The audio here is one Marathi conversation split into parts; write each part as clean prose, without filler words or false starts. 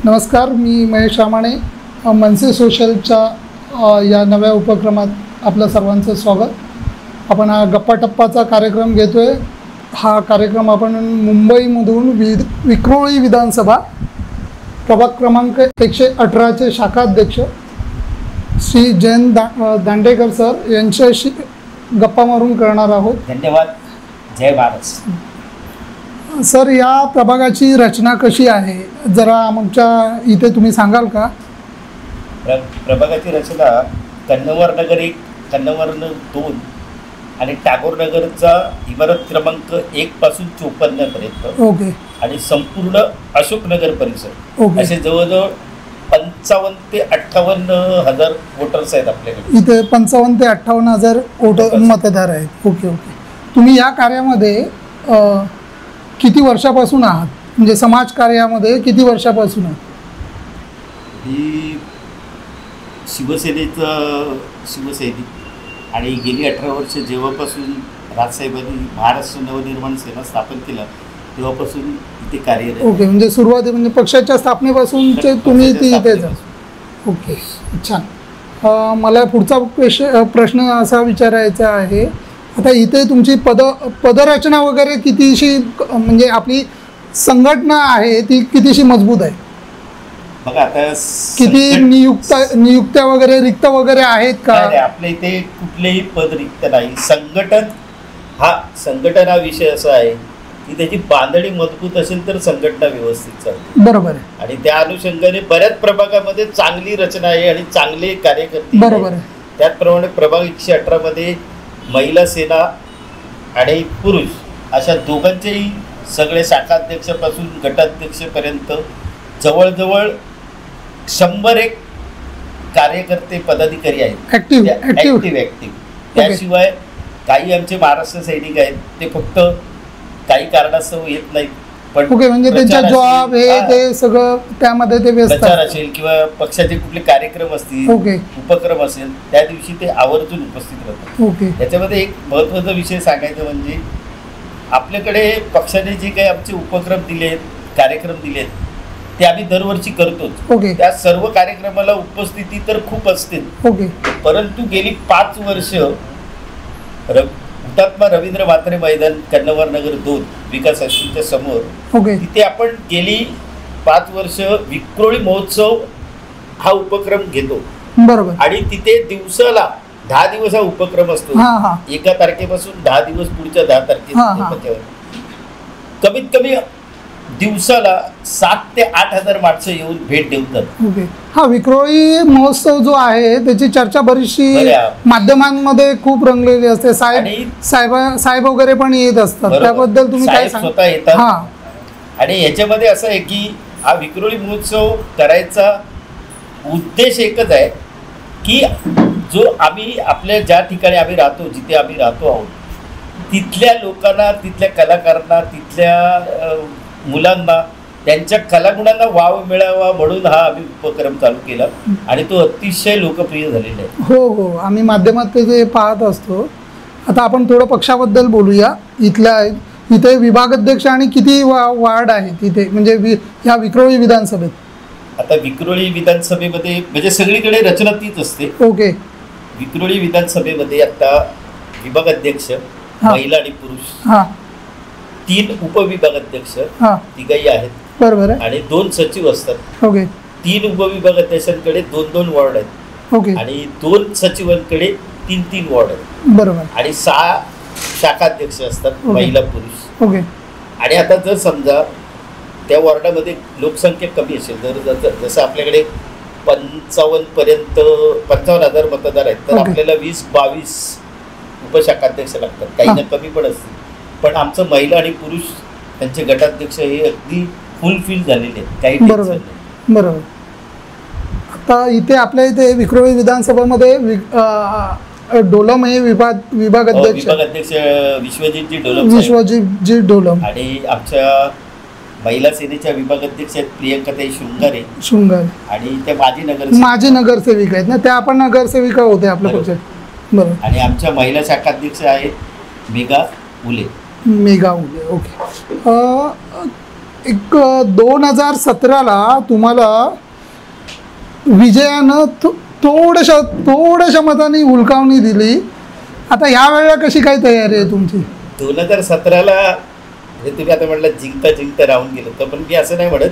नमस्कार, मी महेश रामाणे. मनसे सोशलच्या या नव्या उपक्रमात आपलं सर्वांचं स्वागत. आपण हा गप्पा टप्पाचा कार्यक्रम घेतो आहे. हा कार्यक्रम आपण मुंबईमधून विक्रोळी विधानसभा प्रभाग क्रमांक 118चे शाखाध्यक्ष श्री जयंत दांडेकर सर यांच्याशी गप्पा मारून करणार आहोत. धन्यवाद. जय भारत. सर, या प्रभागाची रचना कशी आहे जरा आमच्या इथे तुम्ही सांगाल का? प्रभागाची रचना कन्नवर नगर 1, कन्नवर 2 आणि टागोर नगरचा इमारत क्रमांक 1 पासून 54 पर्यंत. ओके. आणि संपूर्ण अशोकनगर परिसर. ओके. असे जवळजवळ 55 ते 58 हजार वोटर्स आहेत आपल्याकडे. इथे 55 ते 58,000 मतदार आहेत. Okay okay. तुम्ही या कार्यामध्ये किती वर्षापासून आहात, म्हणजे समाज कार्यामध्ये किती वर्षापासून आहात? ही शिवसैनिक आणि गेली 18 वर्ष जेव्हापासून राजसाहेबांनी महाराष्ट्र नवनिर्माण सेना स्थापन केलं तेव्हापासून इथे कार्यरत. ओके, म्हणजे सुरुवाती म्हणजे पक्षाच्या स्थापनेपासूनचे तुम्ही इथेच. ओके, छान. मला पुढचा प्रश्न असा विचारायचा आहे, आता इथे तुमची पदरचना वगैरे कितीशी, म्हणजे आपली संघटना आहे ती कितीशी मजबूत आहे? बघा, आता किती नियुक्त्या वगैरे रिक्त वगैरे आहेत का? आपल्या इथे कुठलेही पद रिक्त नाही. संघटन हा विषय असा आहे की त्याची बांधणी मजबूत असेल तर संघटना व्यवस्थित चालते. बरोबर आहे. आणि त्या अनुषंगाने बऱ्याच प्रभागामध्ये चांगली रचना आहे आणि चांगले कार्यकर्ते. बरोबर आहे. त्याचप्रमाणे प्रभाग 118 मध्ये महिला सेना आणि पुरुष अशा दोघांचेही सगळे शाखाध्यक्षापासून गटाध्यक्षपर्यंत जवळजवळ 101 कार्यकर्ते पदाधिकारी आहेत. ऍक्टिव्ह. त्याशिवाय काही आमचे महाराष्ट्र सैनिक आहेत, ते फक्त काही कारणास्तव येत नाहीत. पण म्हणजे त्यांचा जॉब हे ते सगळं त्यामध्ये ते व्यस्त प्रचार असेल किंवा पक्षाचे कुठले कार्यक्रम असतील, उपक्रम असेल, त्या दिवशी ते आवर्जून उपस्थित राहतात. त्याच्यामध्ये एक महत्त्वाचा विषय सांगायचा म्हणजे आपल्याकडे पक्षाने जे काही आमचे उपक्रम दिलेत, कार्यक्रम दिलेत, ते आम्ही दरवर्षी करतोच. त्या सर्व कार्यक्रमाला उपस्थिती तर खूप असते. परंतु गेली 5 वर्ष हुतात्मा रवींद्र म्हात्रे मैदान, कन्नवर नगर 2 विकास हायस्कूलच्या समोर, तिथे आपण गेली 5 वर्ष विक्रोळी महोत्सव हा उपक्रम घेतो. बरोबर. आणि तिथे दिवसाला 10 दिवस हा उपक्रम असतो. 1 तारखेपासून 10 दिवस पुढच्या 10 तारखेपर्यंत कमीत कमी दिवसाला 7 ते 8 हजार माणसं येऊन भेट देतात. हा विक्रोळी महोत्सव जो आहे त्याची चर्चा बरीचशी माध्यमांमध्ये खूप रंगलेली असते. साहेब वगैरे पण येत असतात. त्याबद्दल तुम्ही काय सांगा? स्वतः येतात. आणि याच्यामध्ये असं आहे की हा विक्रोळी महोत्सव करायचा उद्देश एकच आहे की जो आम्ही आपल्या ज्या ठिकाणी आम्ही राहतो, जिथे आम्ही राहतो आहोत, तिथल्या लोकांना, तिथल्या कलाकारांना, तिथल्या मुलांना, त्यांच्या कलागुणांना वाव मिळावा म्हणून हा आम्ही उपक्रम चालू केला आणि तो अतिशय लोकप्रिय झालेला आहे. हो, आम्ही माध्यमात ते पाहत असतो. आता आपण थोडं पक्षाबद्दल बोलूया. इथे विभागाध्यक्ष आणि किती वार्ड आहे तिथे, म्हणजे या विक्रोळी विधानसभेत? आता विक्रोळी विधानसभेमध्ये म्हणजे सगळीकडे रचना तीच असते. ओके. विक्रोळी विधानसभेमध्ये आता विभागाध्यक्ष महिला आणि पुरुष, 3 उपविभागाध्यक्ष तिघही आहेत. बरोबर. आणि 2 सचिव असतात. 3 उपविभागाध्यक्षांकडे 2-2 वॉर्ड आहेत. आणि 2 सचिवांकडे 3-3 वॉर्ड आहेत. बरोबर. आणि 6 शाखाध्यक्ष असतात, महिला पुरुष. आणि आता जर समजा त्या वॉर्डामध्ये लोकसंख्या कमी असेल, जसं आपल्याकडे 55,000 मतदार आहेत, तर आपल्याला 20-22 उपशाखाध्यक्ष लागतात. काही ना कमी पण असतील. पण आमचं महिला आणि पुरुष त्यांचे गटाध्यक्ष हे अगदी फुलफिल झालेले आहेत. काही बरोबर. आता इथे आपल्या इथे विक्रोळी विधानसभेमध्ये डोलम हे विभागाध्यक्ष विश्वजित डोलम. आणि आमच्या महिला सेनेच्या विभागाध्यक्ष आहेत प्रियंकाताई शृंगारे. आणि त्या माजी नगरसेविका आहेत ना, त्या आपण नगरसेविका होते आपल्या पक्षात. बरोबर. आणि आमच्या महिला शाखाध्यक्ष आहेत मेघा उले. ओके. एक 2017ला तुम्हाला विजयानं थोड्याशा मताने हुलकावणी दिली. आता ह्या वेळेला कशी काय तयारी आहे तुमची? 2017ला तुम्ही आता म्हटलं जिंकता जिंकता राहून गेलो, तर पण मी असं नाही म्हणत.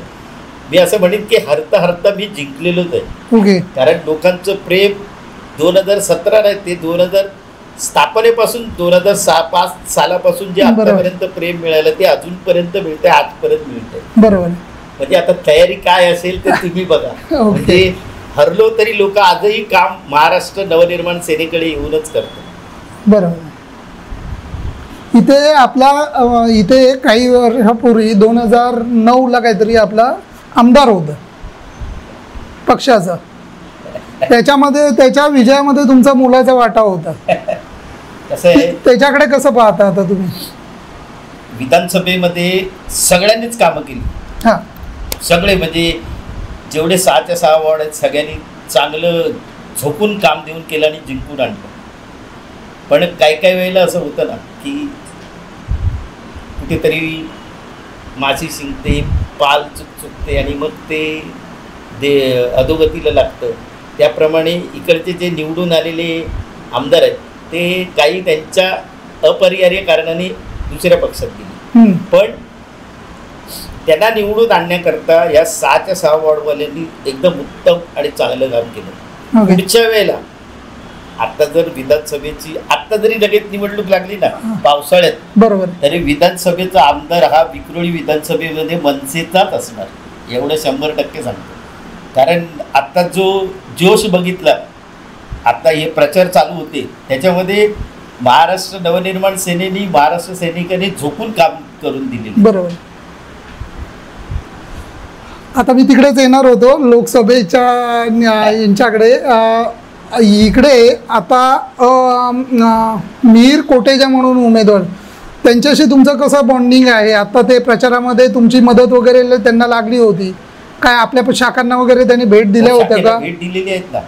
मी असं म्हणेन की हरता हरता मी जिंकलेलोच आहे. ओके. कारण लोकांचं प्रेम 2017 नाही, ते 2000 स्थापनेपासून 2005 सालापासून जे आतापर्यंत प्रेम मिळालं ते अजूनपर्यंत मिळतंय, आजपर्यंत मिळतंय. बरोबर. म्हणजे आता तयारी काय असेल ते तुम्ही बघा. म्हणजे हरलो तरी लोक आजही काम महाराष्ट्र नवनिर्माण सेनेकडे येऊनच करतात. बरोबर. इथे काही वर्षापूर्वी 2009ला काहीतरी आपला आमदार होता पक्षाचा, त्याच्या विजयामध्ये तुमचा मुलाचा वाटा होता. कसं आहे, त्याच्याकडे कसं पाहता आता तुम्ही? विधानसभेमध्ये सगळ्यांनीच कामं केली. हां, सगळे म्हणजे जेवढे 6च्या 6 वॉर्ड आहेत सगळ्यांनी चांगलं झोपून काम देऊन केलं आणि जिंकून आणलं. पण काही वेळेला असं होतं ना की कुठेतरी माशी शिंकते, पाल चुकते आणि मग ते अधोगतीला लागतं. त्याप्रमाणे इकडचे जे निवडून आलेले आमदार आहेत ते काही त्यांच्या अपरिहार्य कारणाने दुसऱ्या पक्षात गेले. पण त्यांना निवडून आणण्याकरता या 6च्या 6 वॉर्डवाल्यांनी एकदम उत्तम आणि चांगलं काम केलं. पुढच्या वेळेला आता जर विधानसभेची आत्ता जरी लगेच निवडणूक लागली ना पावसाळ्यात, बरोबर, तरी विधानसभेचा आमदार हा विक्रोळी विधानसभेमध्ये मनसेचाच असणार, एवढं 100% सांगतो. कारण आता जो जोश बघितला, आता हे प्रचार चालू होते त्याच्यामध्ये महाराष्ट्र नवनिर्माण सेनेनी महाराष्ट्र सैनिकांनी झोपून काम करून दिले. बरोबर. आता मी तिकडेच येणार होतो लोकसभेच्या यांच्याकडे. इकडे आता मीर कोटेजा म्हणून उमेदवार, त्यांच्याशी तुमचं कसं बॉन्डिंग आहे? आता ते प्रचारामध्ये तुमची मदत वगैरे त्यांना लागली होती काय? आपल्या शाखांना वगैरे त्यांनी भेट दिल्या होत्या का? भेट दिलेली आहेत ना,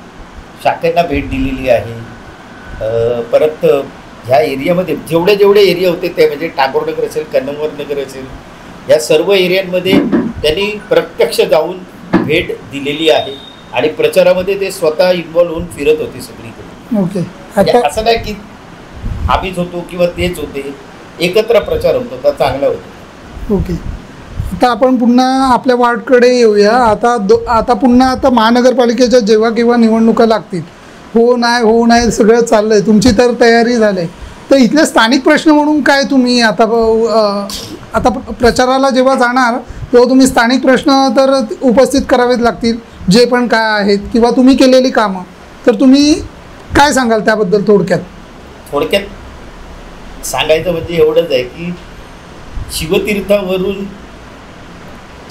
शाखेला भेट दिलेली आहे. परत ह्या एरियामध्ये जेवढे एरिया होते ते म्हणजे टागोरनगर असेल, कन्नमवार नगर असेल, या सर्व एरियांमध्ये त्यांनी प्रत्यक्ष जाऊन भेट दिलेली आहे आणि प्रचारामध्ये ते स्वतः इन्व्हॉल्व होऊन फिरत होते सगळीकडे. ओके. असं नाही की आम्हीच होतो किंवा तेच होते, एकत्र प्रचार होत होता, चांगला होता. ओके. आता आपण पुन्हा आपल्या वार्डकडे येऊया. आता पुन्हा आता महानगरपालिकेच्या जेव्हा केव्हा निवडणुका लागतील, हो नाही सगळं चाललंय, तुमची तर तयारी झाली. तर इथले स्थानिक प्रश्न म्हणून काय तुम्ही आता प्रचाराला जेव्हा जाणार तेव्हा तुम्ही स्थानिक प्रश्न तर उपस्थित करावेच लागतील, जे पण काय आहेत किंवा तुम्ही केलेली कामं, तर तुम्ही काय सांगाल त्याबद्दल थोडक्यात सांगायचं म्हणजे एवढंच आहे की शिवतीर्थावरून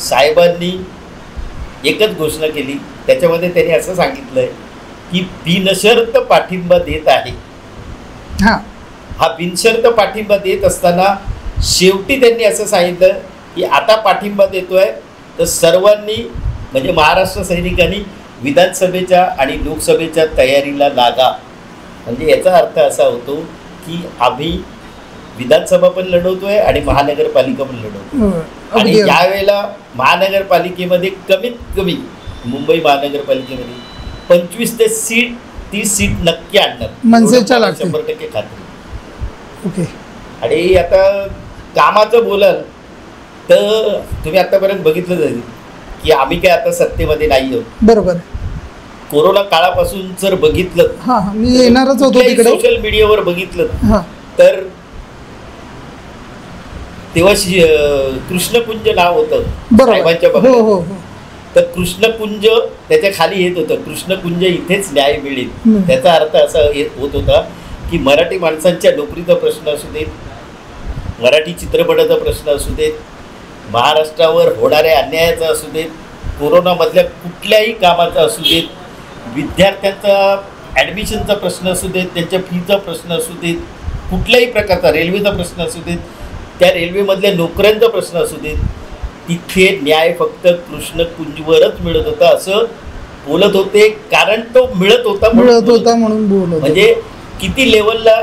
साहेबांनी एकच घोषणा केली, त्याच्यामध्ये त्यांनी असं सांगितलंय की बिनशर्त पाठिंबा देत आहे. हा बिनशर्त पाठिंबा देत असताना शेवटी त्यांनी असं सांगितलं की आता पाठिंबा देतोय तर सर्वांनी म्हणजे महाराष्ट्र सैनिकांनी विधानसभेच्या आणि लोकसभेच्या तयारीला लागा. म्हणजे याचा अर्थ असा होतो की आम्ही विधानसभा पण लढवतोय आणि महानगरपालिका पण लढवतोय. आणि यावेळेला महानगरपालिकेमध्ये कमीत कमी मुंबई महानगरपालिकेमध्ये 25 ते 30 सीट नक्की आणणार, मनसेच्या 100% खात्री. ओके. आणि आता कामाचं बोलाल तर तुम्ही आतापर्यंत बघितलं जाईल की आम्ही काय आता सत्तेमध्ये नाही आहोत. बरोबर. कोरोना काळापासून जर बघितलं, मी येणारच होतो तिकडे, सोशल मीडियावर बघितलं तर तेव्हा कृष्णकुंज नाव होतं साहेबांच्या बघा. तर कृष्णकुंज त्याच्या खाली येत होतं, कृष्णकुंज इथेच न्याय मिळेल. त्याचा अर्थ असा होत होता की मराठी माणसांच्या नोकरीचा प्रश्न असू देत, मराठी चित्रपटाचा प्रश्न असू देत, महाराष्ट्रावर होणाऱ्या अन्यायाचा असू देत, कोरोनामधल्या कुठल्याही कामाचा असू देत, विद्यार्थ्यांचा ॲडमिशनचा प्रश्न असू देत, त्यांच्या फीचा प्रश्न असू देत, कुठल्याही प्रकारचा रेल्वेचा प्रश्न असू देत, त्या रेल्वेमधल्या नोकऱ्यांचा प्रश्न असू देत, तिथे न्याय फक्त कृष्णकुंजवरच मिळत होता असं बोलत होते. कारण तो मिळत होता म्हणून बोलत. म्हणजे किती लेवलला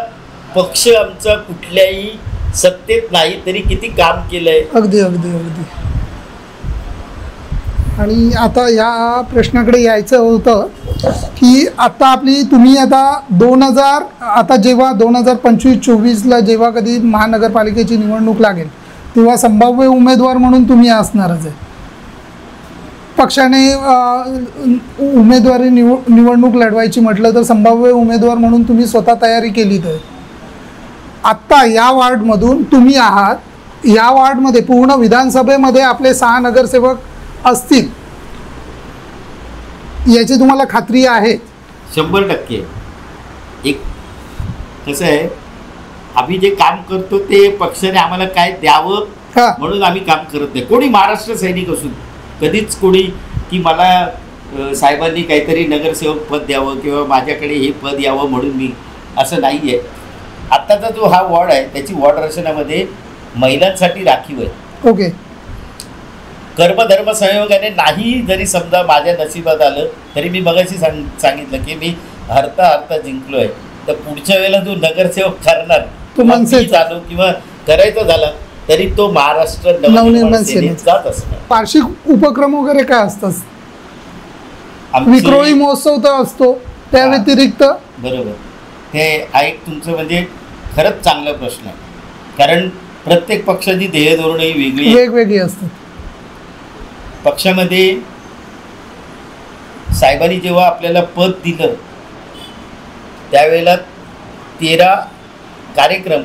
पक्ष आमचा कुठल्याही सत्तेत नाही तरी किती काम केलंय. अगदी. आणि आता या प्रश्नाकडे यायचं होतं की आता तुम्ही आता 2000 आता जेव्हा 2025-24ला जेव्हा कधी महानगरपालिकेची निवडणूक लागेल तेव्हा संभाव्य उमेदवार म्हणून तुम्ही असणारच आहे. पक्षाने उमेदवारी निवडणूक लढवायची म्हटलं तर संभाव्य उमेदवार म्हणून तुम्ही स्वतः तयारी केली. तर आत्ता या वार्डमधून तुम्ही आहात, या वार्डमध्ये पूर्ण विधानसभेमध्ये आपले 6 नगरसेवक असतील याची तुम्हाला खात्री आहे? 100%. एक कसं आहे, आम्ही जे काम करतो ते पक्षाने आम्हाला काय द्यावं म्हणून आम्ही काम करत नाही. कोणी महाराष्ट्र सैनिक असून कधीच कोणी की मला साहेबांनी काहीतरी नगरसेवक पद द्यावं किंवा माझ्याकडे हे पद यावं म्हणून मी असं नाही आहे. आत्ताचा जो हा वॉर्ड आहे त्याची वॉर्ड रचनामध्ये महिलांसाठी राखीव आहे. ओके. कर्मधर्म संयोगाने नाही जरी समजा माझ्या नशिबात आलं तरी मी मगाशी सांगितलं की मी हरता जिंकलो आहे, तर पुढच्या वेळेला जो नगरसेवक करणार तो मनसे चालू किंवा करायचा झाला तरी तो महाराष्ट्र नवनिर्माण सेनेचाच असणार. वार्षिक उपक्रम वगैरे काय असतात? विक्रोळी महोत्सव तर असतो, त्या व्यतिरिक्त? बरोबर, ते हा एक तुमचं म्हणजे खरंच चांगला प्रश्न आहे. कारण प्रत्येक पक्षाची ध्येय धोरण ही वेगवेगळी असतात. पक्षामध्ये साहेबांनी जेव्हा आपल्याला पद दिलं त्यावेळेला 13 कार्यक्रम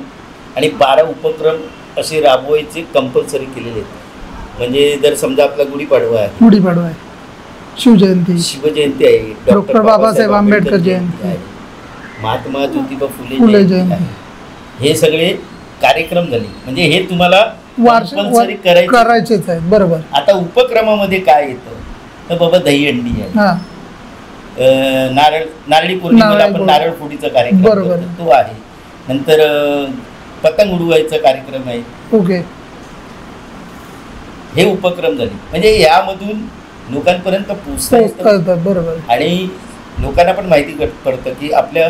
आणि 12 उपक्रम असे राबवायचे कंपल्सरी केलेले आहेत. म्हणजे जर समजा आपला गुढीपाडवा आहे, शिवजयंती आहे, डॉक्टर बाबासाहेब आंबेडकर जयंती आहे, महात्मा ज्योतिबा फुले जयंती आहे, हे सगळे कार्यक्रम झाले. म्हणजे हे तुम्हाला कंपल्सरी करायचेच आहे. बरोबर. आता उपक्रमामध्ये काय येतं तर बाबा दहीहंडी आहे, नारळी पौर्णिमेला आपण नारळ फोडीचा कार्यक्रम करतो तो आहे, नंतर पतंग उडवायचा कार्यक्रम आहे. ओके. हे उपक्रम झाले. म्हणजे यामधून लोकांपर्यंत पोहोचतात. बरोबर. आणि लोकांना पण माहिती पडतं की आपल्या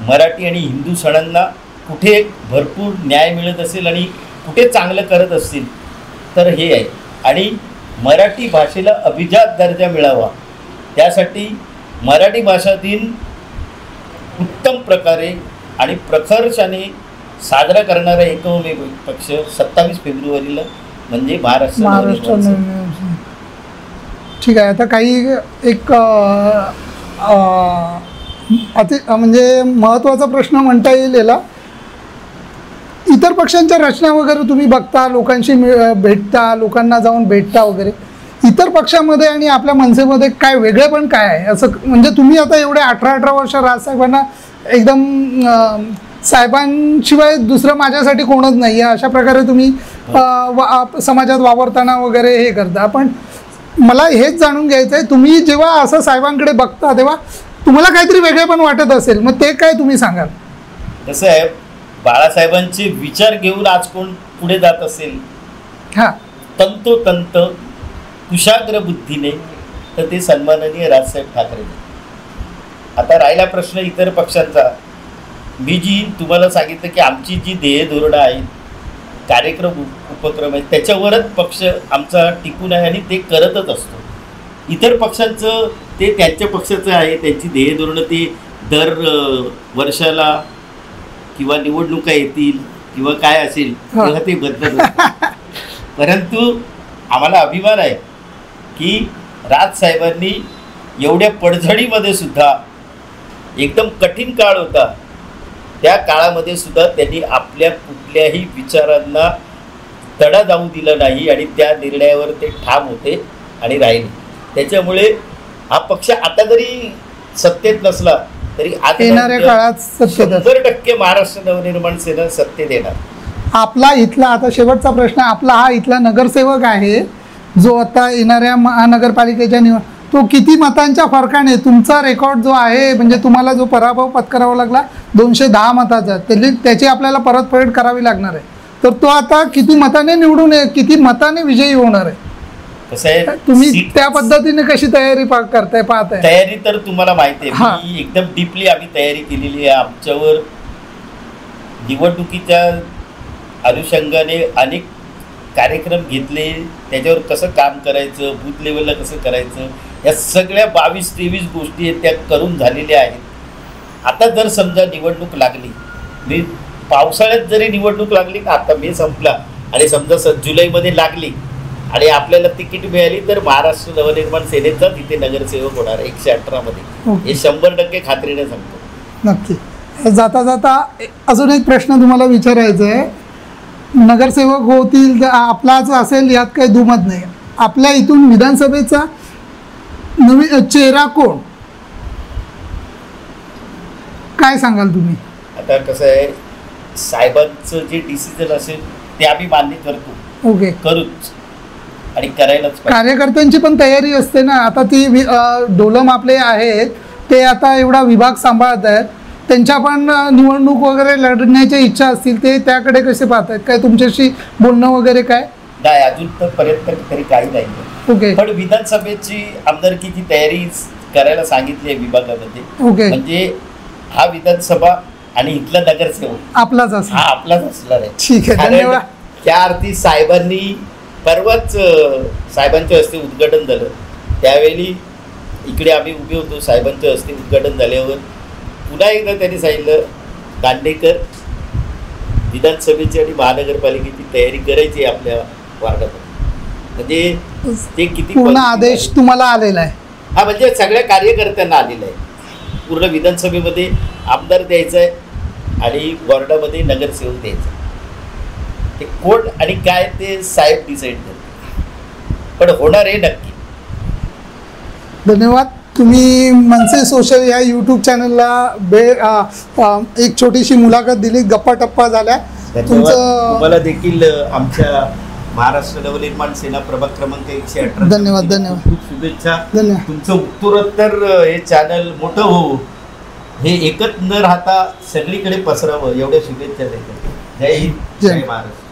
मराठी आणि हिंदू सणांना कुठे भरपूर न्याय मिळत असेल आणि कुठे चांगलं करत असतील तर हे आहे. आणि मराठी भाषेला अभिजात दर्जा मिळावा त्यासाठी मराठी भाषा दिन उत्तम प्रकारे आणि प्रखरशाने साजरा करणारा एकमेव पक्ष 27 फेब्रुवारीला म्हणजे महाराष्ट्र. ठीक आहे. आता काही एक म्हणजे महत्त्वाचा प्रश्न म्हणता येईल याला. इतर पक्षांच्या रचना वगैरे तुम्ही बघता, लोकांशी भेटता, लोकांना जाऊन भेटता वगैरे. इतर पक्षामध्ये आणि आपल्या मनसेमध्ये काय वेगळेपण काय आहे असं? म्हणजे तुम्ही आता एवढे 18 वर्ष राजसाहेबांना एकदम साहेबांशिवाय दुसरं माझ्यासाठी कोणच नाही आहे अशा प्रकारे तुम्ही समाजात वावरताना वगैरे हे करता. पण मला हेच जाणून घ्यायचं आहे, तुम्ही जेव्हा असं साहेबांकडे बघता तेव्हा तुम्हाला काहीतरी वेगळेपण वाटत असेल, मग ते काय तुम्ही सांगाल? कसं आहे, बाळासाहेबांचे विचार घेऊन आज कोण पुढे जात असेल तंतोतंत कुशाग्र बुद्धीने तर ते सन्माननीय राजसाहेब ठाकरे. आता राहिला प्रश्न इतर पक्षांचा, मी जी तुम्हाला सांगितलं की आमची जी ध्येय धोरणं आहेत, कार्यक्रम उपक्रम आहेत, त्याच्यावरच पक्ष आमचा टिकून आहे आणि ते करतच असतो. इतर पक्षांचं ते त्यांच्या पक्षाचं आहे, त्यांची ध्येय धोरणं ते दर वर्षाला किंवा निवडणुका येतील किंवा काय असेल तेव्हा ते बदलत असतात. परंतु आम्हाला अभिमान आहे की राजसाहेबांनी एवढ्या पडझडीमध्ये सुद्धा, एकदम कठीण काळ होता त्या काळामध्ये सुद्धा त्यांनी आपल्या कुठल्याही विचारांना तडा जाऊ दिला नाही आणि त्या निर्णयावर ते ठाम होते आणि राहिले. त्याच्यामुळे हा पक्ष आता जरी सत्तेत नसला तरी येणाऱ्या काळात 100% महाराष्ट्र नवनिर्माण सेना सत्तेत येणार. आपला इथला आता शेवटचा प्रश्न, आपला हा इथला नगरसेवक आहे जो आता येणाऱ्या महानगरपालिकेच्या तो किती मतांच्या फरकाने, तुमचा रेकॉर्ड जो आहे म्हणजे तुम्हाला जो पराभव पत्करावा लागला 210 मताचा, त्याची आपल्याला परतफेड करावी लागणार आहे, तर तो आता किती मताने निवडून किती मताने विजयी होणार आहे? कसं आहे, तुम्ही त्या पद्धतीने कशी तयारी करताय पाहताय? तयारी तर तुम्हाला माहिती आहे, एकदम डीपली आम्ही तयारी केलेली आहे. आमच्यावर निवडणुकीच्या अनुषंगाने अनेक कार्यक्रम घेतले, त्याच्यावर कसं काम करायचं, बूथ लेवलला कसं करायचं, या सगळ्या 22-23 गोष्टी आहेत त्या करून झालेल्या आहेत. आता जर समजा निवडणूक लागली, मी पावसाळ्यात जरी निवडणूक लागली का, आता मे संपला आणि समजा जुलैमध्ये लागली आणि आपल्याला तिकीट मिळाली, तर महाराष्ट्र नवनिर्माण सेनेचा तिथे नगरसेवक होणार 118 मध्ये. हे 100% खात्रीने सांगतो. नक्की. जाता जाता अजून एक प्रश्न तुम्हाला विचारायचा आहे. नगरसेवक होतील आपलाच असेल यात काही दुमत नाही. आपल्या इथून विधानसभेचा नवीन चेहरा कोण, काय सांगाल तुम्ही? आता कसं आहे, साहेबांचं जे डिसिजन असेल ते आम्ही मान्य करतो. ओके, करूच आणि करायलाच. कार्यकर्त्यांची पण तयारी असते ना. आता ती डोलम आपले आहेत ते आता एवढा विभाग सांभाळत आहेत, त्यांच्या पण निवडणूक वगैरे लढण्याच्या इच्छा असतील, ते त्याकडे कसे पाहत आहेत? काय तुमच्याशी बोलणं वगैरे काय? नाही, अजून तर पर्यंत तरी काही नाही. ओके. पण विधानसभेची आमदारकीची तयारी करायला सांगितली आहे विभागामध्ये. ओके. म्हणजे हा विधानसभा आणि इथला नगरसेवक आपलाच असणार. हा आपलाच असणार आहे. ठीक आहे, धन्यवाद. त्या अर्थी साहेबांनी परवाच साहेबांच्या हस्ते उद्घाटन झालं, त्यावेळी इकडे आम्ही उभे होतो. साहेबांच्या हस्ते उद्घाटन झाल्यावर पुन्हा एकदा त्यांनी सांगितलं, दांडेकर विधानसभेची आणि महानगरपालिकेची तयारी करायची आहे आपल्या वार्डामध्ये. म्हणजे ते किती पूर्ण आदेश तुम्हाला आलेला आहे? हा, म्हणजे सगळ्या कार्यकर्त्यांना आलेला आहे. पूर्ण विधानसभेमध्ये आमदार द्यायचा आहे आणि वॉर्डामध्ये नगरसेवक द्यायचा. ते कोण आणि काय ते साहेब डिसाईड करतात, पण होणार आहे नक्की. धन्यवाद. तुम्ही मनसे सोशल या यूट्यूब चॅनलला एक छोटीशी मुलाखत दिली, गप्पा टप्पा झाल्या. तुम्हाला देखील आमच्या महाराष्ट्र नवनिर्माण सेना प्रभाग क्रमांक 118 धन्यवाद. खूप शुभेच्छा. धन्यवाद. तुमचं उत्तरोत्तर हे चॅनल मोठं हो, हे एकच न राहता सगळीकडे पसरावं, एवढ्या शुभेच्छा देतो. जय हिंद, जय महाराष्ट्र.